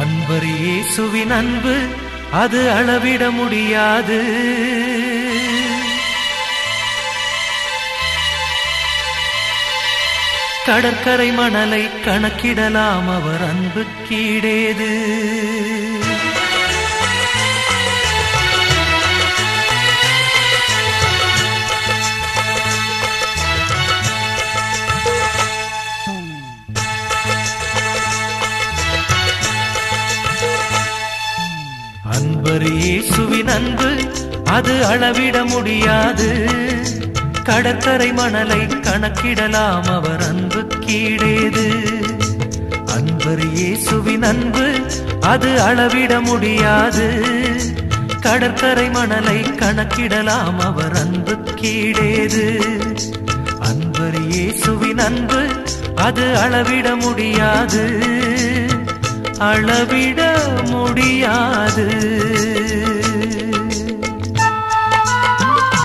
அன்பர் இயேசுவின் அன்பு அது அளவிட முடியாது. கடற்கரை மணலை கணக்கிடலாம் அவர் அன்புக்கீடேது. அன்பர் இயேசுவின் அன்பு அது அளவிட முடியாது. கடற்கரை மணலை கணக்கிடலாம் அவர் அன்புக்கீடேது. அன்பர் இயேசுவின் அன்பு அது அளவிட முடியாது. கடற்கரை மணலை கணக்கிடலாம் அவர் அன்புக்கீடேது. அன்பர் இயேசுவின் அன்பு அது அளவிட முடியாது, அளவிட முடியாது.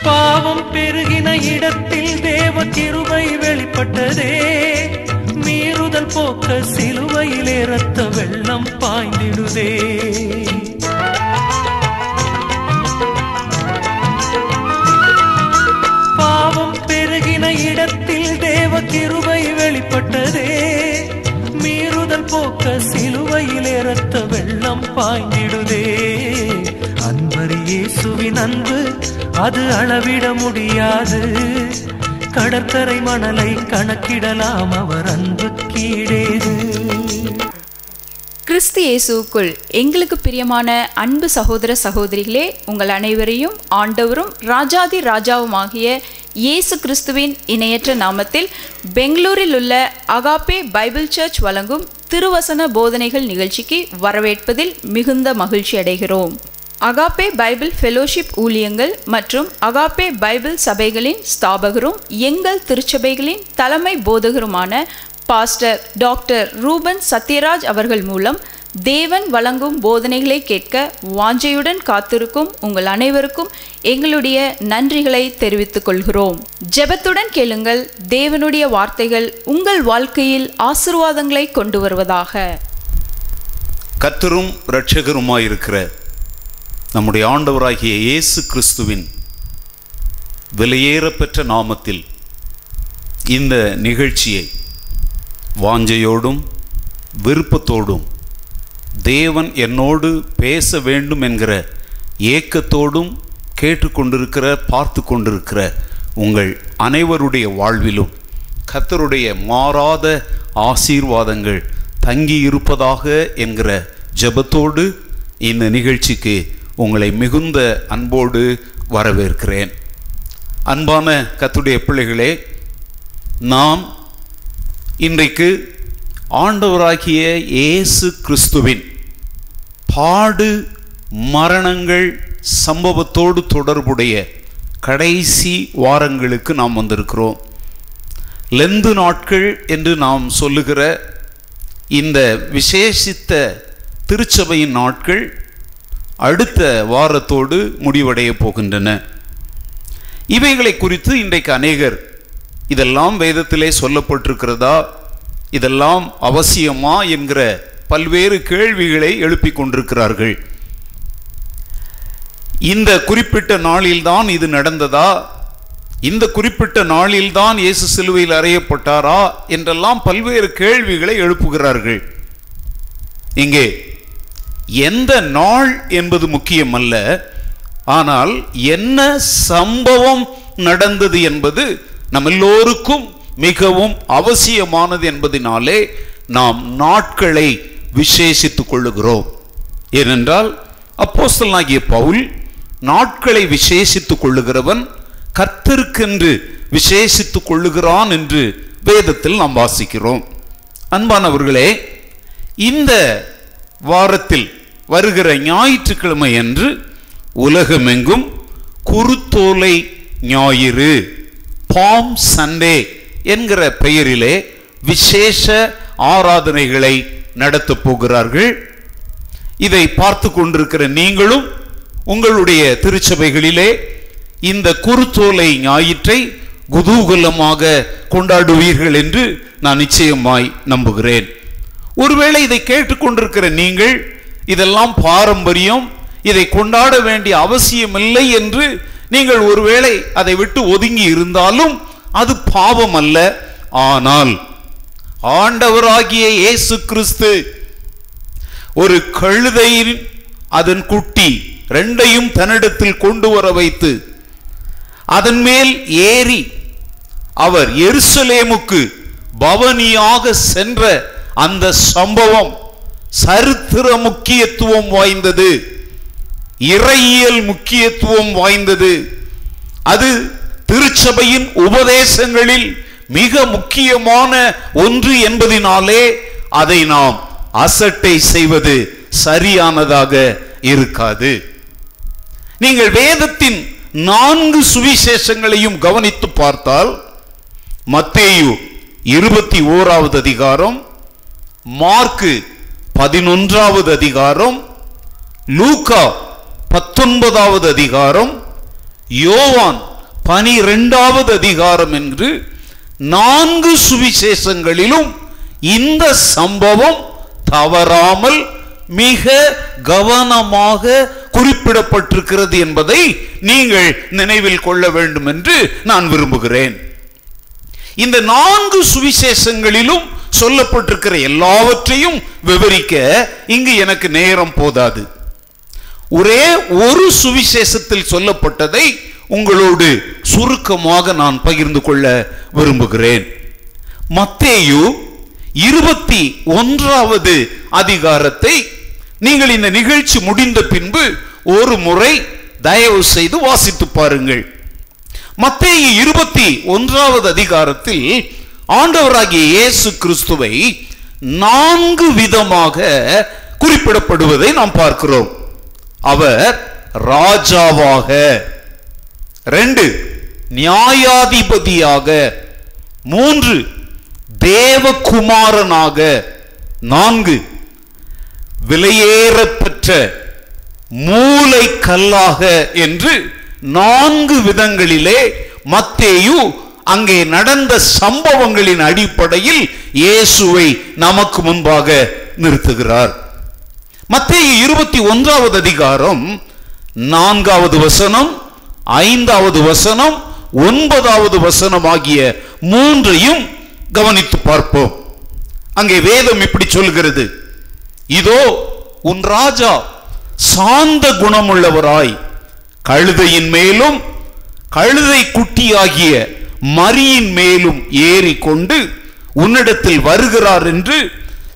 பாவம் பெருகின இடத்தில் தேவ கிருபை வெளிப்பட்டதே. மீறுதல் போக்க சிலுவையிலே இரத்த வெள்ளம் பாய்ந்திடுதே. பாவம் பெருகின இடத்தில் தேவ கிருபை வெளிப்பட்டதே. மீறுதல் போக்க சிலுவையிலே இரத்த வெள்ளம் பாய்ந்திடுதே. அன்பர் இயேசுவின் அன்பு அது அளவிட முடியாது. கடற்கரை மணலை கணக்கிடலாம் அவர் அன்புக்கீடேது. கிறிஸ்து இயேசுவுக்குள் எங்களுக்கு பிரியமான அன்பு சகோதர சகோதரிகளே, உங்கள் அனைவரையும் ஆண்டவரும் ராஜாதி ராஜாவுமாகிய இயேசு கிறிஸ்துவின் இணையற்ற நாமத்தில் பெங்களூரில் உள்ள அகாப்பே பைபிள் சர்ச் வழங்கும் திருவசன போதனைகள் நிகழ்ச்சிக்கு வரவேற்பதில் மிகுந்த மகிழ்ச்சி அடைகிறோம். அகாப்பே பைபிள் ஃபெலோஷிப் ஊழியங்கள் மற்றும் அகாப்பே பைபிள் சபைகளின் ஸ்தாபகரும் எங்கள் திருச்சபைகளின் தலைமை போதகருமான பாஸ்டர் டாக்டர் ரூபன் சத்யராஜ் அவர்கள் மூலம் தேவன் வழங்கும் போதனைகளை கேட்க வாஞ்சையுடன் காத்திருக்கும் உங்கள் அனைவருக்கும் எங்களுடைய நன்றிகளை தெரிவித்துக் கொள்கிறோம். ஜெபத்துடன் கேளுங்கள். தேவனுடைய வார்த்தைகள் உங்கள் வாழ்க்கையில் ஆசீர்வாதங்களை கொண்டு வருவதாக. கர்த்தரும் இரட்சகருமாயிருக்கிற நம்முடைய ஆண்டவராகிய இயேசு கிறிஸ்துவின் விலையேறப்பெற்ற நாமத்தில் இந்த நிகழ்ச்சியை வாஞ்சையோடும் விருப்பத்தோடும் தேவன் என்னோடு பேச வேண்டும் என்கிற ஏக்கத்தோடும் கேட்டுக்கொண்டிருக்கிற பார்த்து கொண்டிருக்கிற உங்கள் அனைவருடைய வாழ்விலும் கர்த்தருடைய மாறாத ஆசீர்வாதங்கள் தங்கி இருப்பதாக என்கிற ஜெபத்தோடு இந்த நிகழ்ச்சிக்கு உங்களை மிகுந்த அன்போடு வரவேற்கிறேன். அன்பான கர்த்தருடைய பிள்ளைகளே, நாம் இன்றைக்கு ஆண்டவராகிய இயேசு கிறிஸ்துவின் பாடு மரணங்கள் சம்பவத்தோடு தொடர்புடைய கடைசி வாரங்களுக்கு நாம் வந்திருக்கிறோம். லெந்து நாட்கள் என்று நாம் சொல்லுகிற இந்த விசேஷித்த திருச்சபையின் நாட்கள் அடுத்த வாரத்தோடு முடிவடைய போகின்றன. இவைகளை குறித்து இன்றைக்கு அநேகர் இதெல்லாம் வேதத்திலே சொல்லப்பட்டிருக்கிறதா, இதெல்லாம் அவசியமா என்கிற பல்வேறு கேள்விகளை எழுப்பிக் கொண்டிருக்கிறார்கள். இந்த குறிப்பிட்ட நாளில்தான் இது நடந்ததா, இந்த குறிப்பிட்ட நாளில்தான் இயேசு சிலுவையில் அறையப்பட்டாரா என்றெல்லாம் பல்வேறு கேள்விகளை எழுப்புகிறார்கள். இங்கே எந்த நாள் என்பது முக்கியமல்ல, ஆனால் என்ன சம்பவம் நடந்தது என்பது நம்ம எல்லோருக்கும் மிகவும் அவசியமானது என்பதினாலே நாம் நாட்களை விசேஷித்துக் கொள்ளுகிறோம். ஏனென்றால் அப்போஸ்தலனாகிய பவுல் நாட்களை விசேஷித்துக் கொள்ளுகிறவன் கர்த்தருக்கென்று விசேஷித்துக் கொள்ளுகிறான் என்று வேதத்தில் நாம் வாசிக்கிறோம். அன்பானவர்களே, இந்த வாரத்தில் வருகிற ஞாயிற்றுக்கிழமை அன்று உலகமெங்கும் குருத்தோலை ஞாயிறு, பாம் சண்டே என்கிற பெயரிலே விசேஷ ஆராதனைகளை நடத்தப் போகிறார்கள். இதை பார்த்து கொண்டிருக்கிற நீங்களும் உங்களுடைய திருச்சபைகளிலே இந்த குருத்தோலை ஞாயிற்றை குதூகலமாக கொண்டாடுவீர்கள் என்று நான் நிச்சயமாய் நம்புகிறேன். ஒருவேளை இதை கேட்டுக்கொண்டிருக்கிற நீங்கள் இதெல்லாம் பாரம்பரியம், இதை கொண்டாட வேண்டிய அவசியமில்லை என்று நீங்கள் ஒருவேளை அதை விட்டு ஒதுங்கி இருந்தாலும் அது பாவம் அல்ல. ஆனால் ஆண்டவராகிய இயேசு கிறிஸ்து ஒரு கழுதையின் அதன் குட்டி ரெண்டையும் தன்னிடத்தில் கொண்டு வர வைத்து அதன் மேல் ஏறி அவர் எருசலேமுக்கு பவனியாக சென்ற அந்த சம்பவம் சரித்திர முக்கியத்துவம் வாய்ந்தது, இறையியல் முக்கியத்துவம் வாய்ந்தது. அது திருச்சபையின் உபதேசங்களில் மிக முக்கியமான ஒன்று என்பதினாலே அதை நாம் அசட்டை செய்வது சரியானதாக இருக்காது. நீங்கள் வேதத்தின் 4 சுவிசேஷங்களையும் கவனித்து பார்த்தால் மத்தேயு 21வது அதிகாரம், மார்க்கு 11வது அதிகாரம், லூக்கா 19வது அதிகாரம், யோவான் 12வது அதிகாரம் என்று 4 சுவிசேஷங்களிலும் இந்த சம்பவம் தவறாமல் மிக கவனமாக குறிப்பிடப்பட்டிருக்கிறது என்பதை நீங்கள் நினைவில் கொள்ள வேண்டும் என்று நான் விரும்புகிறேன். இந்த 4 சுவிசேஷங்களிலும் சொல்லப்பட்டிருக்கிற எல்லாவற்றையும் விவரிக்க இங்கு எனக்கு நேரம் போதாது. ஒரே ஒரு சுவிசேஷத்தில் சொல்லப்பட்டதை உங்களோடு சுருக்கமாக நான் பகிர்ந்து கொள்ள விரும்புகிறேன். மத்தேயு 21வது அதிகாரத்தை நீங்கள் இந்த நிகழ்ச்சி முடிந்த பின்பு ஒரு முறை தயவு செய்து வாசித்து பாருங்கள். மத்தேயு 21வது அதிகாரத்தில் ஆண்டவராகிய இயேசு கிறிஸ்துவை 4 விதமாக குறிப்பிடப்படுவதை நாம் பார்க்கிறோம். அவர் ராஜாவாக, 2 நியாயாதிபதியாக, 3 தேவகுமாரனாக, 4 விலையேறப்பெற்ற மூலைக்கல்லாக என்று 4 விதங்களிலே மத்தேயு அங்கே நடந்த சம்பவங்களின் அடிப்படையில் இயேசுவை நமக்கு முன்பாக நிறுத்துகிறார். மத்தேயு 21வது அதிகாரம் 4வது வசனம், 5வது வசனம், 9வது வசனம் ஆகிய 3ஐயும் கவனித்து பார்ப்போம். அங்கே வேதம் இப்படி சொல்கிறது: இதோ உன் ராஜா சாந்த குணமுள்ளவராய் கழுதையின் மேலும் கழுதை குட்டியாகிய மரியின் மேலும் ஏறிக்கொண்டு உன்னிடத்தில் வருகிறார் என்று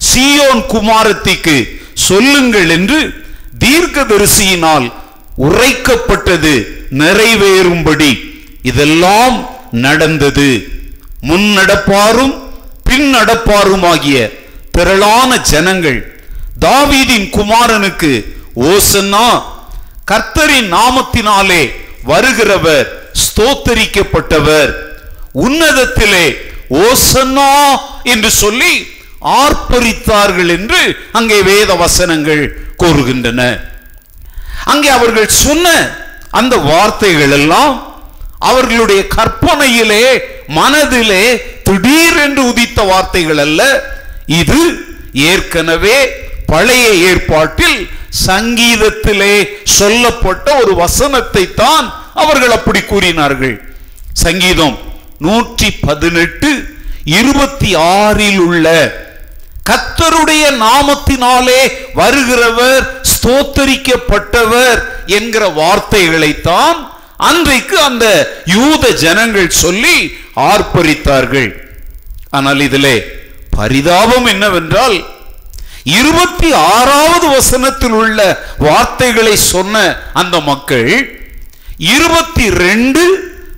சீயோன் குமாரத்திக்கு சொல்லுங்கள் என்று தீர்க்கதரிசியினால் உரைக்கப்பட்டது நிறைவேறும்படி இதெல்லாம் நடந்தது. முன் நடப்பாரும் பின் நடப்பாரும் ஆகிய திரளான ஜனங்கள் தாவீதின் குமாரனுக்கு ஓசன்னா, கர்த்தரின் நாமத்தினாலே வருகிறவர் ஸ்தோத்தரிக்கப்பட்டவர், உன்னதத்திலே ஓசன்னா என்று சொல்லி ஆர்ப்பரித்தார்கள் என்று அங்கே வேத வசனங்கள் கூறுகின்றன. அங்கே அவர்கள் சொன்ன அந்த வார்த்தைகள் எல்லாம் அவர்களுடைய கற்பனையிலே மனதிலே திடீரென்று உதித்த வார்த்தைகள் அல்ல. இது ஏற்கனவே பழைய ஏற்பாட்டில் சங்கீதத்திலே சொல்லப்பட்ட ஒரு வசனத்தை தான் அவர்கள் அப்படி கூறினார்கள். சங்கீதம் 118:26 உள்ள கர்த்தருடைய நாமத்தினாலே வருகிறவர் ஸ்தோத்தரிக்கப்பட்டவர் என்கிற வார்த்தைகளைத்தான் அன்றைக்கு அந்த யூத ஜனங்கள் சொல்லி ஆர்ப்பரித்தார்கள். ஆனால் இதிலே பரிதாபம் என்னவென்றால் 26வது வசனத்தில் உள்ள வார்த்தைகளை சொன்ன அந்த மக்கள் 22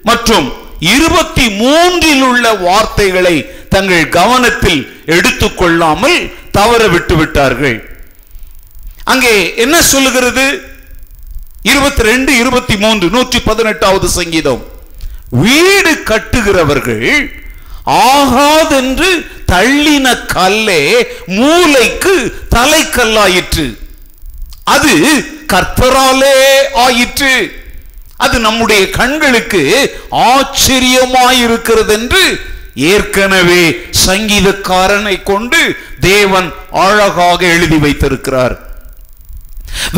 மற்றும் 23 உள்ள வார்த்தைகளை தங்கள் கவனத்தில் எடுத்துக்கொள்ளாமல் தவற விட்டு விட்டார்கள். அங்கே என்ன சொல்லுகிறது? 22, 23, 118வது சங்கீதம்: வீடு கட்டுகிறவர்கள் ஆகாதென்று தள்ளின கல்லே மூலைக்கு தலைக்கல்லாயிற்று, அது கர்த்தராலே ஆயிற்று, அது நம்முடைய கண்களுக்கு ஆச்சரியமாயிருக்கிறது என்று ஏற்கனவே சங்கீதக்காரனை கொண்டு தேவன் அழகாக எழுதி வைத்திருக்கிறார்.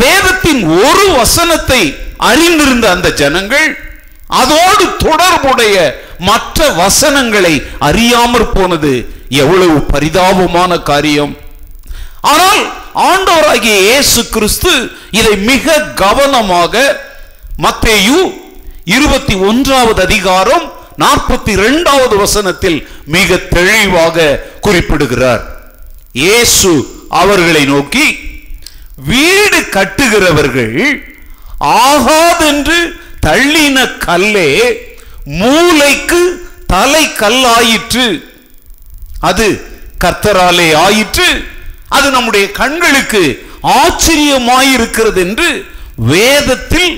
வேதத்தின் ஒரு வசனத்தை அறிந்திருந்த அந்த ஜனங்கள் அதோடு தொடர்புடைய மற்ற வசனங்களை அறியாமற் போனது எவ்வளவு பரிதாபமான காரியம். ஆனால் ஆண்டவராகிய இயேசு கிறிஸ்து இதை மிக கவனமாக மத்தேயு 21வது அதிகாரம் 42வது வசனத்தில் மிக தெளிவாக குறிப்பிடுகிறார். இயேசு அவர்களை நோக்கி, வீடு கட்டுகிறவர்கள் ஆகாதென்று தள்ளின கல்லே மூலைக்கு தலை கல்லாயிற்று, அது கர்த்தராலே ஆயிற்று, அது நம்முடைய கண்களுக்கு ஆச்சரியமாயிருக்கிறது என்று வேதத்தில்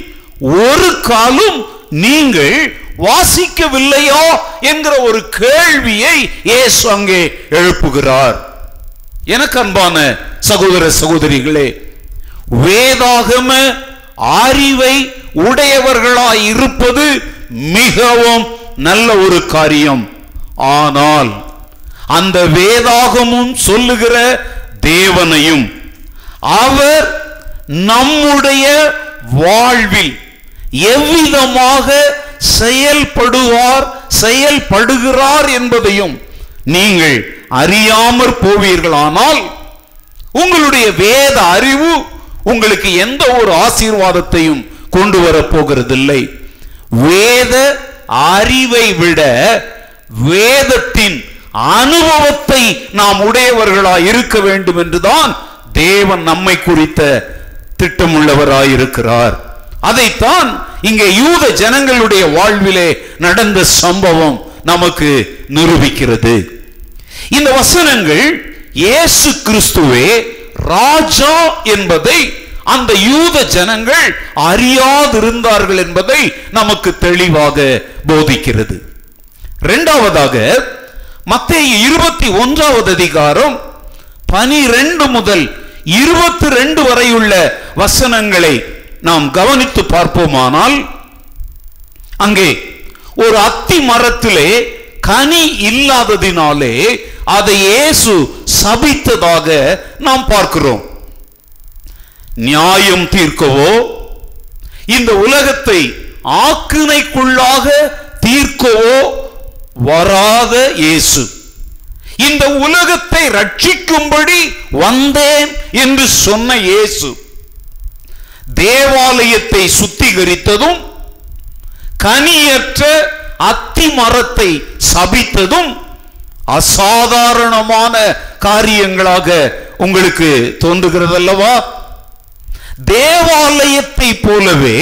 ஒரு காலும் நீங்கள் வாசிக்கவில்லையா என்கிற ஒரு கேள்வியை இயேசு அங்கே எழுப்புகிறார். எனக்கு அன்பான சகோதர சகோதரிகளே, வேதாகம அறிவை உடையவர்களாய் இருப்பது மிகவும் நல்ல ஒரு காரியம். ஆனால் அந்த வேதாகமும் சொல்லுகிற தேவனையும் அவர் நம்முடைய வாழ்வில் எவ்விதமாக செயல்படுகிறார் என்பதையும் நீங்கள் அறியாமற் போவீர்களானால் உங்களுடைய வேத அறிவு உங்களுக்கு எந்த ஒரு ஆசீர்வாதத்தையும் கொண்டு வரப் போகிறதில்லை. வேத அறிவை விட வேதத்தின் அனுபவத்தை நாம் உடையவர்களாய் இருக்க வேண்டும் என்றுதான் தேவன் நம்மை குறித்த திட்டமுள்ளவராயிருக்கிறார். அதைத்தான் இங்கே யூத ஜனங்களுடைய வாழ்விலே நடந்த சம்பவம் நமக்கு நிரூபிக்கிறது. இந்த வசனங்கள் இயேசு கிறிஸ்துவே ராஜா என்பதை அந்த யூத ஜனங்கள் அறியாதிருந்தார்கள் என்பதை நமக்கு தெளிவாக போதிக்கிறது. இரண்டாவதாக மத்தேயு 21வது அதிகாரம் 12 முதல் 22 வரையுள்ள வசனங்களை நாம் கவனித்து பார்ப்போமானால், அங்கே ஒரு அத்தி மரத்திலே கனி இல்லாததினாலே அதை இயேசு சபித்ததாக நாம் பார்க்கிறோம். நியாயம் தீர்க்கவோ இந்த உலகத்தை ஆக்கினைக்குள்ளாக தீர்க்கவோ வராத இயேசு இந்த உலகத்தை ரட்சிக்கும்படி வந்தேன் என்று சொன்ன இயேசு தேவாலயத்தை சுத்திகரித்ததும் கனியற்ற அத்தி மரத்தை சபித்ததும் அசாதாரணமான காரியங்களாக உங்களுக்கு தோன்றுகிறதல்லவா? தேவாலயத்தை போலவே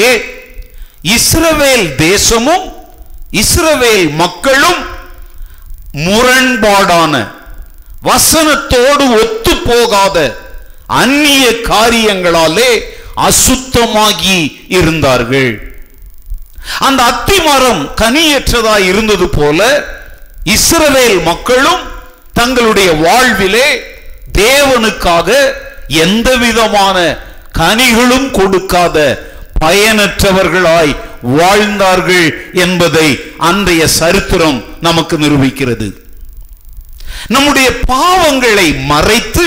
இஸ்ரவேல் தேசமும் இஸ்ரவேல் மக்களும் முரண்பாடான வசனத்தோடு ஒத்து போகாத அந்நிய காரியங்களாலே அசுத்தமாகி இருந்தார்கள். அந்த அத்திமரம் கனியற்றதாய் இருந்தது போல இஸ்ரவேல் மக்களும் தங்களுடைய வாழ்விலே தேவனுக்காக எந்த விதமான கனிகளும் கொடுக்காத பயனற்றவர்களாய் வாழ்ந்தார்கள் என்பதை அன்றைய சரித்திரம் நமக்கு நிரூபிக்கிறது. நம்முடைய பாவங்களை மறைத்து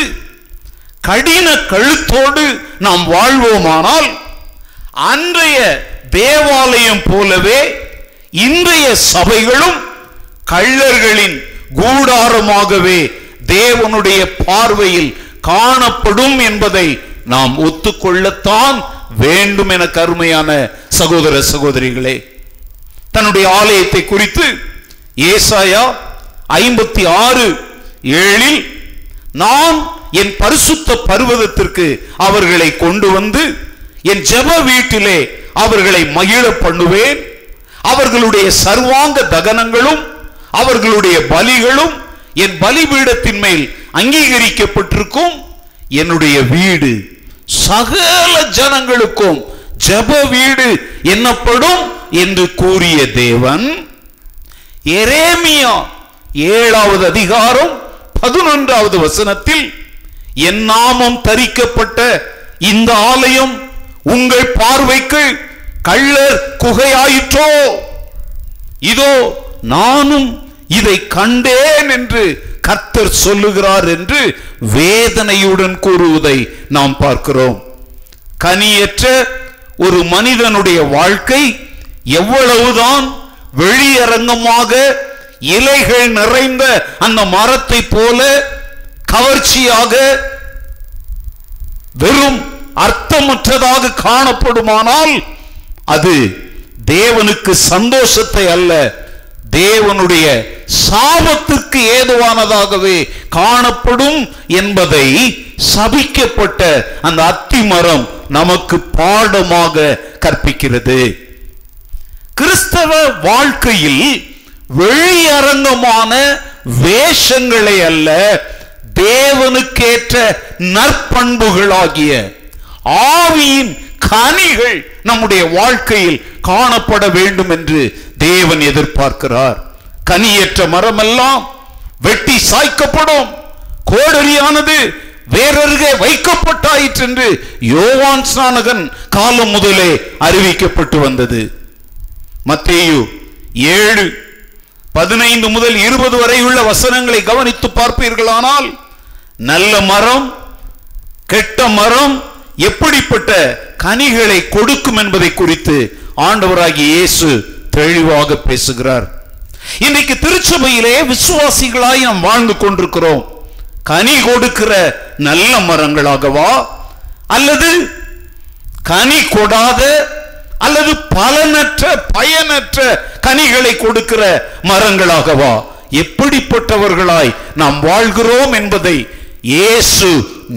கடின கழுத்தோடு நாம் வாழ்வோமானால் அன்றைய தேவாலயம் போலவே இன்றைய சபைகளும் கள்ளர்களின் கூடாரமாகவே தேவனுடைய பார்வையில் காணப்படும் என்பதை நாம் ஒத்துக்கொள்ளத்தான் வேண்டும் என கருமையான சகோதர சகோதரிகளே. தன்னுடைய ஆலயத்தை குறித்து ஏசாயா 56:7 நான் என் பரிசுத்த பர்வதத்திற்கு அவர்களை கொண்டு வந்து என் ஜெப வீட்டிலே அவர்களை மகிழ பண்ணுவேன், அவர்களுடைய சர்வாங்க தகனங்களும் அவர்களுடைய பலிகளும் என் பலிபீடத்தின் மேல் அங்கீகரிக்கப்பட்டிருக்கும், என்னுடைய வீடு சகல ஜனங்களுக்கும் ஜெப வீடு என்னப்படும் என்று கூறிய தேவன் எரேமியா 7வது அதிகாரம் 11வது வசனத்தில் என் நாமம் தரிக்கப்பட்ட இந்த ஆலயம் உங்கள் பார்வைக்கு கள்ளர் குகையாயிற்றோ, இதோ நானும் இதை கண்டேன் என்று கர்த்தர் சொல்லுகிறார் என்று வேதனையுடன் கூறுவதை நாம் பார்க்கிறோம். கனியற்ற ஒரு மனிதனுடைய வாழ்க்கை எவ்வளவுதான் வெளியரங்கமாக இலைகள் நிறைந்த அந்த மரத்தை போல கவர்ச்சியாக வெறும் அர்த்தமற்றதாக காணப்படுமானால் அது தேவனுக்கு சந்தோஷத்தை அல்ல, தேவனுடைய சாபத்திற்கு ஏதுவானதாகவே காணப்படும் என்பதை சபிக்கப்பட்ட அந்த அத்தி மரம் நமக்கு பாடமாக கற்பிக்கிறது. கிறிஸ்தவ வாழ்க்கையில் வெளியரங்கமான வேஷங்களை அல்ல, தேவனுக்கேற்ற நற்பண்புகளாகிய ஆவியின் கனிகள் நம்முடைய வாழ்க்கையில் காணப்பட வேண்டும் என்று தேவன் எதிர்பார்க்கிறார். கனியற்ற மரமெல்லாம் வெட்டி சாய்க்கப்படும், கோடரியானது வேறருகே வைக்கப்பட்டாயிற்று என்று யோவான் ஸ்நானகன் காலம் முதலே அறிவிக்கப்பட்டு வந்தது. மத்தேயு 7:15 முதல் 20 வரை உள்ள வசனங்களை கவனித்து பார்ப்பீர்களானால் நல்ல மரம் கெட்ட மரம் எப்படிப்பட்ட கனிகளை கொடுக்கும் என்பதை குறித்து ஆண்டவராகிய இயேசு தெளிவாக பேசுகிறார். இன்றைக்கு திருச்சபையிலே விசுவாசிகளாய் நாம் வாழ்ந்து கொண்டிருக்கிறோம். கனி கொடுக்கிற நல்ல மரங்களாகவா அல்லது கனி கொடாத அல்லது பலனற்ற பயனற்ற கனிகளை கொடுக்கிற மரங்களாகவா, எப்படிப்பட்டவர்களாய் நாம் வாழ்கிறோம் என்பதை இயேசு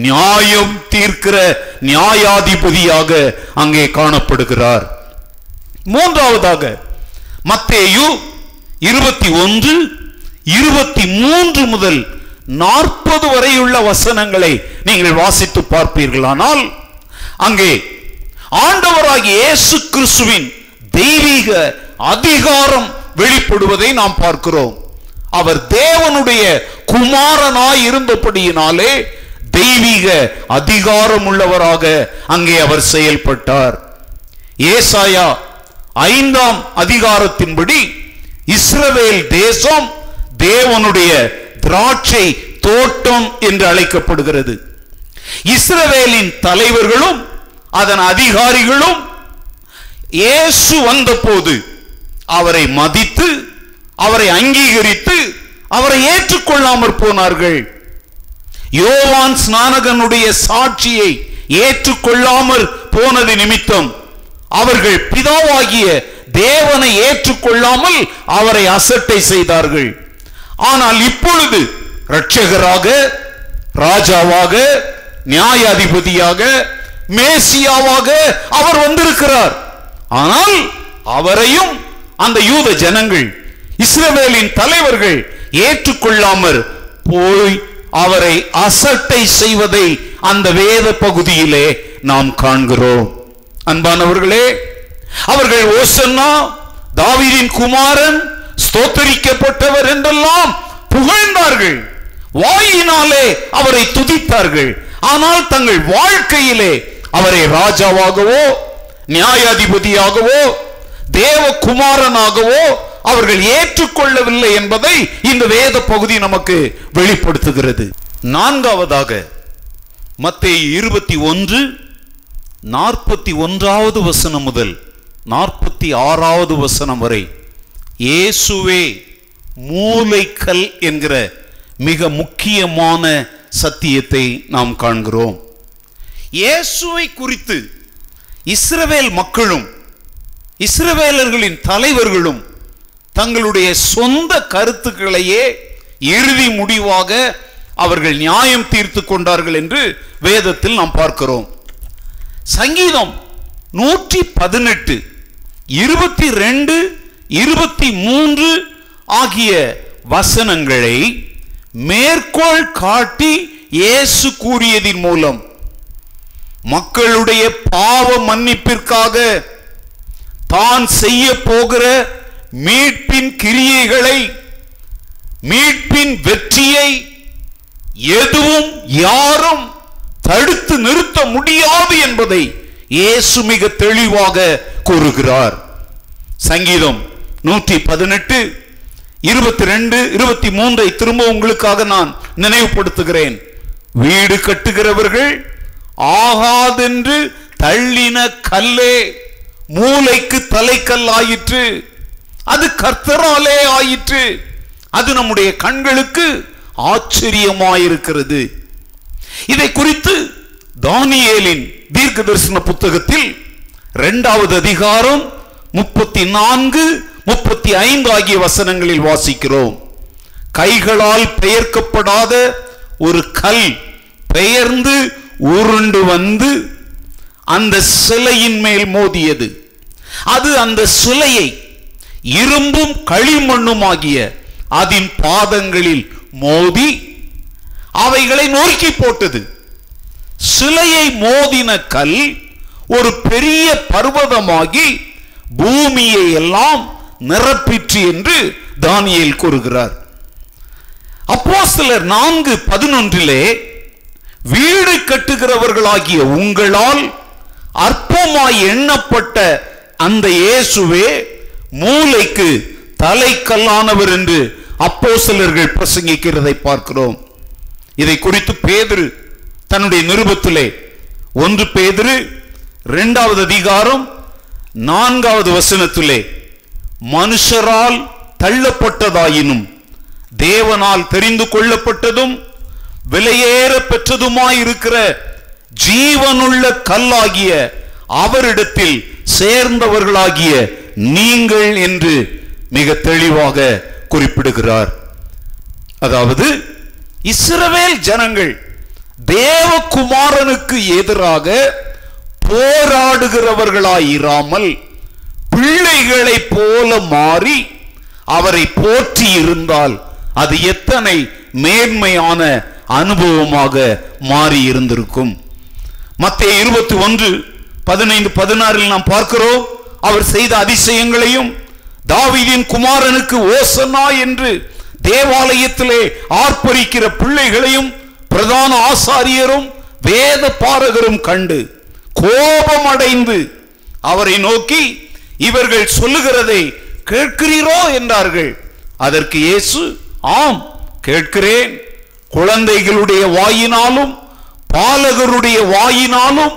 நியாயம் தீர்க்கிற நியாயாதிபதியாக அங்கே காணப்படுகிறார். மூன்றாவதாக மத்தேயு 21:23 முதல் 40 வரையுள்ள வசனங்களை நீங்கள் வாசித்து பார்ப்பீர்களானால் அங்கே ஆண்டவராகிய இயேசு கிறிஸ்துவின் தெய்வீக அதிகாரம் வெளிப்படுவதை நாம் பார்க்கிறோம். அவர் தேவனுடைய குமாரனாய் இருந்தபடியினாலே தெய்வீக அதிகாரம் உள்ளவராக அங்கே அவர் செயல்பட்டார். ஏசாயா 5ஆம் அதிகாரத்தின்படி இஸ்ரவேல் தேசம் தேவனுடைய திராட்சை தோட்டம் என்று அழைக்கப்படுகிறது. இஸ்ரவேலின் தலைவர்களும் அதன் அதிகாரிகளும் இயேசு வந்தபோது அவரை மதித்து அவரை அங்கீகரித்து அவரை ஏற்றுக்கொள்ளாமற் போனார்கள். யோவான் ஸ்நானகனுடைய சாட்சியை ஏற்றுக்கொள்ளாமற் போனது நிமித்தம் அவர்கள் பிதாவாகிய தேவனை ஏற்றுக்கொள்ளாமல் அவரை அசட்டை செய்தார்கள். ஆனால் இப்பொழுது இரட்சகராக, ராஜாவாக, நியாயாதிபதியாக, மேசியாவாக அவர் வந்திருக்கிறார். ஆனால் அவரையும் அந்த யூத ஜனங்கள், இஸ்ரவேலின் தலைவர்கள் ஏற்றுக்கொள்ளாமற் போய் அவரை அசட்டை செய்வதை அந்த வேத பகுதியிலே நாம் காண்கிறோம். அன்பானவர்களே, அவர்கள் ஓசன்னா தாவீதின் குமாரன், ஸ்தோத்தரிக்கப்பட்டவர் என்றெல்லாம் புகழ்ந்தார்கள், வாயினாலே அவரை துதித்தார்கள். ஆனால் தங்கள் வாழ்க்கையிலே அவரை ராஜாவாகவோ நியாயாதிபதியாகவோ தேவகுமாரனாகவோ அவர்கள் ஏற்றுக்கொள்ளவில்லை என்பதை இந்த வேத பகுதி நமக்கு வெளிப்படுத்துகிறது. நான்காவதாக மத்தேயு 21:41 வசனம் முதல் 46 வசனம் வரை இயேசுவே மூலைக்கல் என்கிற மிக முக்கியமான சத்தியத்தை நாம் காண்கிறோம். இயேசுவை குறித்து இஸ்ரவேல் மக்களும் இஸ்ரவேலர்களின் தலைவர்களும் தங்களுடைய சொந்த கருத்துக்களையே இறுதி முடிவாக அவர்கள் நியாயம் தீர்த்து கொண்டார்கள் என்று வேதத்தில் நாம் பார்க்கிறோம். சங்கீதம் 118, 22, 23 ஆகிய வசனங்களை மேற்கோள் காட்டி இயேசு கூறியதின் மூலம் மக்களுடைய பாவ மன்னிப்பிற்காக தான் செய்ய போகிற மீட்பின் கிரியைகளை, மீட்பின் வெற்றியை எதுவும் யாரும் தடுத்து நிறுத்த முடியாது என்பதை இயேசு மிக தெளிவாக கூறுகிறார். சங்கீதம் 118, 22, 23 திரும்ப உங்களுக்காக நான் நினைவுபடுத்துகிறேன். வீடு கட்டுகிறவர்கள் ஆகாதென்று தள்ளின கல்லே மூலைக்கு தலைக்கல் ஆயிற்று, அது கர்த்தராலே ஆயிற்று, அது நம்முடைய கண்களுக்கு ஆச்சரியமாயிருக்கிறது. இதை குறித்து தானியேலின் தீர்க்க தரிசன புத்தகத்தில் 2வது அதிகாரம் 34, 35 ஆகிய வசனங்களில் வாசிக்கிறோம். கைகளால் பெயர்க்கப்படாத ஒரு கல் பெயர்ந்து உருண்டு வந்து அந்த சிலையின் மேல் மோதியது. அது அந்த சிலையை இரும்பும் களிமண்ணுமாகிய அதன் பாதங்களில் மோதி அவைகளை நொறுக்கி போட்டது. சிலையை மோதின கல் ஒரு பெரிய பர்வதமாகி பூமியை எல்லாம் நிரப்பிற்று என்று தானியேல் கூறுகிறார். அப்போஸ்தலர் 4:11 வீடு கட்டுகிறவர்களாகிய உங்களால் அற்பமாய் எண்ணப்பட்ட அந்த இயேசுவே மூலைக்கு தலைக்கல்லானவர் என்று அப்போஸ்தலர்கள் பிரசங்கிக்கிறதை பார்க்கிறோம். இதை குறித்து பேதுரு தன்னுடைய நிருபத்திலே 1 பேதுரு 2வது அதிகாரம் 4வது வசனத்திலே மனுஷரால் தள்ளப்பட்டதாயினும் தேவனால் தெரிந்து கொள்ளப்பட்டதும் விலையேற பெற்றதுமாயிருக்கிற ஜீவனுள்ள கல்லாகிய அவரிடத்தில் சேர்ந்தவர்களாகிய நீங்கள் என்று மிக தெளிவாக குறிப்பிடுகிறார். அதாவது இஸ்ரவேல் ஜனங்கள் தேவகுமாரனுக்கு எதிராக போராடுகிறவர்களாயிராமல் பிள்ளைகளை போல மாறி அவரை போற்றி இருந்தால் அது எத்தனை மேன்மையான அனுபவமாக மாறி இருந்திருக்கும். மத்தேயு 21:15-16 நாம் பார்க்கிறோம். அவர் செய்த அதிசயங்களையும் தாவீதின் குமாரனுக்கு ஓசன்னா என்று தேவாலயத்திலே ஆர்ப்பரிக்கிற பிள்ளைகளையும் பிரதான ஆசாரியரும் வேத பாரகரும் கண்டு கோபமடைந்து அவரை நோக்கி இவர்கள் சொல்லுகிறதை கேட்கிறீரோ என்றார்கள். அதற்கு இயேசு, ஆம் கேட்கிறேன். குழந்தைகளுடைய வாயினாலும் பாலகருடைய வாயினாலும்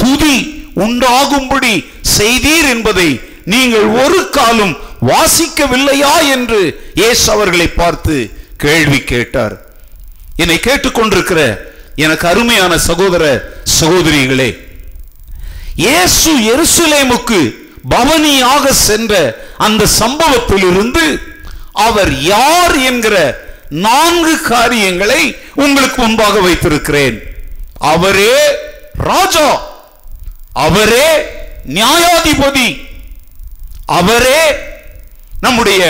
துதி உண்டாகும்படி செய்தீர் என்பதை நீங்கள் ஒரு காலம் வாசிக்கவில்லையா என்று இயேசு அவர்களை பார்த்து கேள்வி கேட்டார். என்னை கேட்டுக்கொண்டிருக்கிற எனக்கு அருமையான சகோதர சகோதரிகளே, இயேசு எருசலேமுக்கு பவனியாக சென்ற அந்த சம்பவத்தில் இருந்து அவர் யார் என்கிற 4 காரியங்களை உங்களுக்கு முன்பாக வைத்திருக்கிறேன். அவரே ராஜா, அவரே நியாயாதிபதி, அவரே நம்முடைய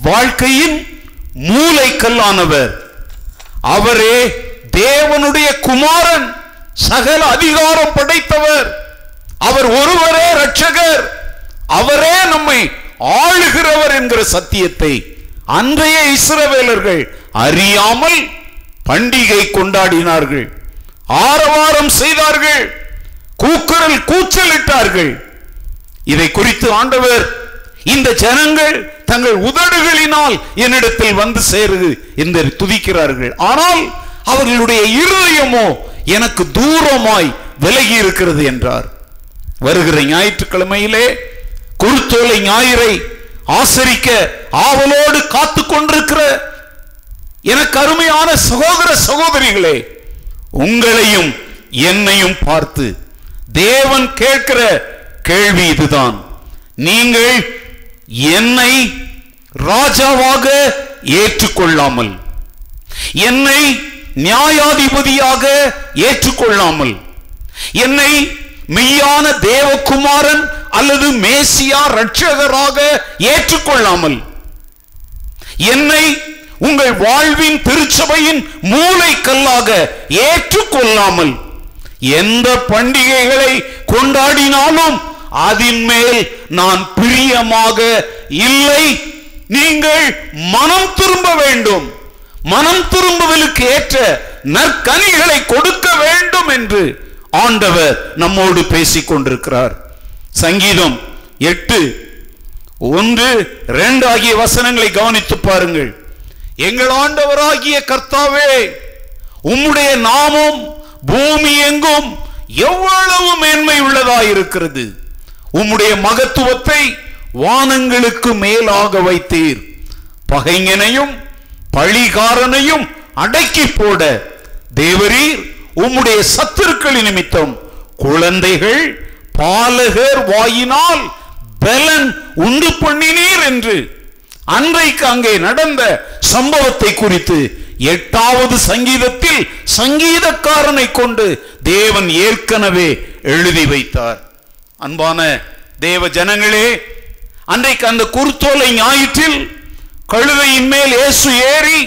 வாழ்க்கையின் மூலைக்கல்லானவர், அவரே தேவனுடைய குமாரன், சகல அதிகாரம் படைத்தவர், அவர் ஒருவரே இரட்சகர், அவரே நம்மை ஆளுகிறவர் என்கிற சத்தியத்தை அன்றைய இஸ்ரவேலர்கள் அறியாமல் பண்டிகை கொண்டாடினார்கள், ஆரவாரம் செய்தார்கள், கூக்குரல் கூச்சலிட்டார்கள். இதை குறித்து ஆண்டவர், இந்த ஜனங்கள் தங்கள் உதடுகளினால் என்னிடத்தில் வந்து சேரு என்று துதிக்கிறார்கள், ஆனால் அவர்களுடைய இருதயமோ எனக்கு தூரமாய் விலகி இருக்கிறது என்றார். வருகிற ஞாயிற்றுக்கிழமையிலே குருத்தோலை ஞாயிறை ஆசரிக்க ஆவலோடு காத்து கொண்டிருக்கிற எனக்கு அருமையான சகோதர சகோதரிகளே, உங்களையும் என்னையும் பார்த்து தேவன் கேட்கிற கேள்வி இதுதான். நீங்கள் என்னை ராஜாவாக ஏற்றுக்கொள்ளாமல், என்னை நியாயாதிபதியாக ஏற்றுக்கொள்ளாமல், என்னை மெய்யான தேவகுமாரன் அல்லது மேசியா இரட்சகராக ஏற்றுக்கொள்ளாமல், என்னை உங்கள் வாழ்வின் திருச்சபையின் மூலைக்கல்லாக ஏற்றுக்கொள்ளாமல் எந்த பண்டிகைகளை கொண்டாடினாலும் அதன் மேல் நான் பிரியமாக இல்லை. நீங்கள் மனம் திரும்ப வேண்டும், மனம் திரும்புதலுக்கு ஏற்ற நற்கனிகளை கொடுக்க வேண்டும் என்று ஆண்டவர் நம்மோடு பேசிக் கொண்டிருக்கிறார். சங்கீதம் 1, 2 ஆகிய வசனங்களை கவனித்து பாருங்கள். எங்கள் ஆண்டவராகிய கர்த்தாவே, உம்முடைய நாமம் பூமி எங்கும் எவ்வளவு மேன்மை உள்ளதாயிருக்கிறது. உம்முடைய மகத்துவத்தை வானங்களுக்கு மேலாக வைத்தீர். பகைஞனையும் பழிகாரனையும் அடக்கி போட தேவரீர் உம்முடைய சத்துருக்களின் நிமித்தம் குழந்தைகள் பாலகர் வாயினால் பலன் உண்டு பண்ணினீர் என்று அன்றைக்கு அங்கே நடந்த சம்பவத்தை குறித்து 8வது சங்கீதத்தில் சங்கீதக்காரனை கொண்டு தேவன் ஏற்கனவே எழுதி வைத்தார். அன்பான தேவ ஜனங்களே, அன்றைக்கு அந்த குருத்தோலை ஞாயிற்றில் கழுதையின் மேல் இயேசு ஏறி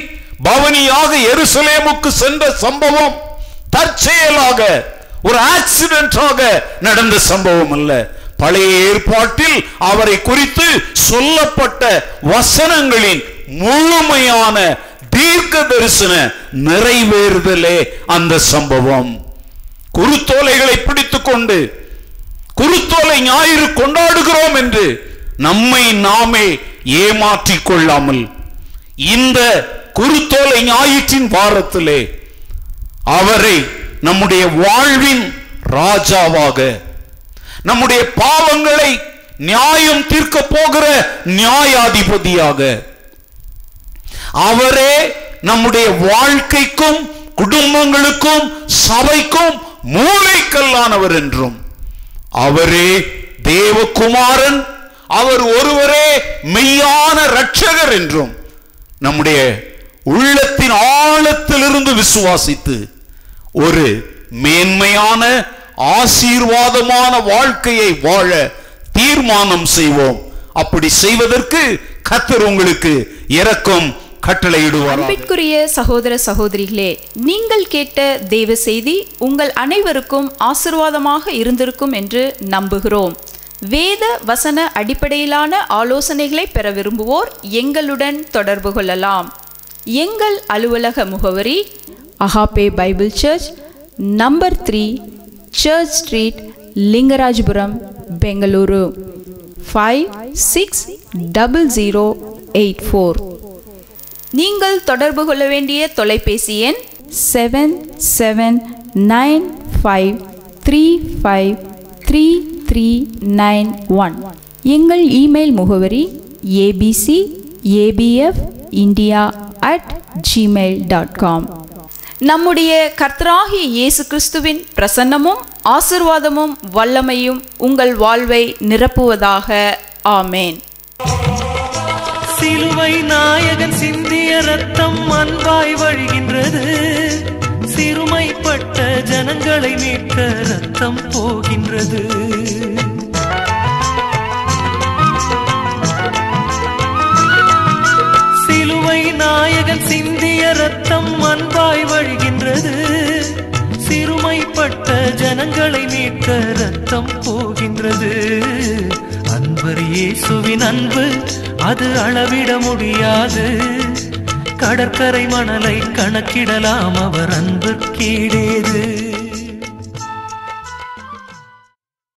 பவனியாக எருசலேமுக்கு சென்ற சம்பவம் தற்செயலாக ஒரு ஆக்சிடென்டாக நடந்த சம்பவம் அல்ல. பழைய ஏற்பாட்டில் அவரை குறித்து சொல்லப்பட்ட வசனங்களின் முழுமையான தீர்க்க தரிசன நிறைவேறுதலே அந்த சம்பவம். குருத்தோலைகளை பிடித்துக் கொண்டு குருத்தோலை ஞாயிறு கொண்டாடுகிறோம் என்று நம்மை நாமே ஏமாற்றிக் கொள்ளாமல், இந்த குருத்தோலை ஞாயிற்றின் வாரத்திலே அவரை நம்முடைய வாழ்வின் ராஜாவாக, நம்முடைய பாவங்களை நியாயம் தீர்க்க போகிற நியாயாதிபதியாக, அவரே நம்முடைய வாழ்க்கைக்கும் குடும்பங்களுக்கும் சபைக்கும் மூளைக்கல்லானவர் என்றும், அவரே தேவகுமாரன், அவர் ஒருவரே மெய்யான இரட்சகர் என்றும் நம்முடைய உள்ளத்தின் ஆழத்திலிருந்து விசுவாசித்து ஒரு மேன்மையான ஆசீர்வாதமான வாழ்க்கையை வாழ தீர்மானம் செய்வோம். அப்படி செய்வதற்கு கர்த்தர் உங்களுக்கு இரக்கம் கட்டளையிடுவார். அன்பிற்குரிய சகோதர சகோதரிகளே, நீங்கள் கேட்ட தேவ செய்தி உங்கள் அனைவருக்கும் ஆசீர்வாதமாக இருந்திருக்கும் என்று நம்புகிறோம். வேத வசன அடிப்படையிலான ஆலோசனைகளை பெற விரும்புவோர் எங்களுடன் தொடர்பு கொள்ளலாம். எங்கள் அலுவலக முகவரி Agape Bible church, number 3, church street, Lingarajapuram, Bengaluru 560084. நீங்கள் தொடர்பு கொள்ள வேண்டிய தொலைபேசி எண் 7795353391. எங்கள் இமெயில் முகவரி abcabfindia@gmail.com. நம்முடைய கர்த்தராகிய இயேசு கிறிஸ்துவின் பிரசன்னமும் ஆசீர்வாதமும் வல்லமையும் உங்கள் வாழ்வை நிரப்புவதாக. ஆமேன். சிலுவை நாயகன் சிந்திய ரத்தம் அன்பாய் வழிகின்றது. சிறுமைப்பட்ட ஜனங்களை மீட்க ரத்தம் போகின்றது. சிலுவை நாயகன் சிந்திய ரத்தம் அன்பாய் வழிகின்றது. சிறுமைப்பட்ட ஜனங்களை மீட்க ரத்தம் போகின்றது. அன்பர் இயேசுவின் அன்பு அது அளவிட முடியாது. கடற்கரை மணலை கணக்கிடலாம் அவர் அன்புக்கீடேது.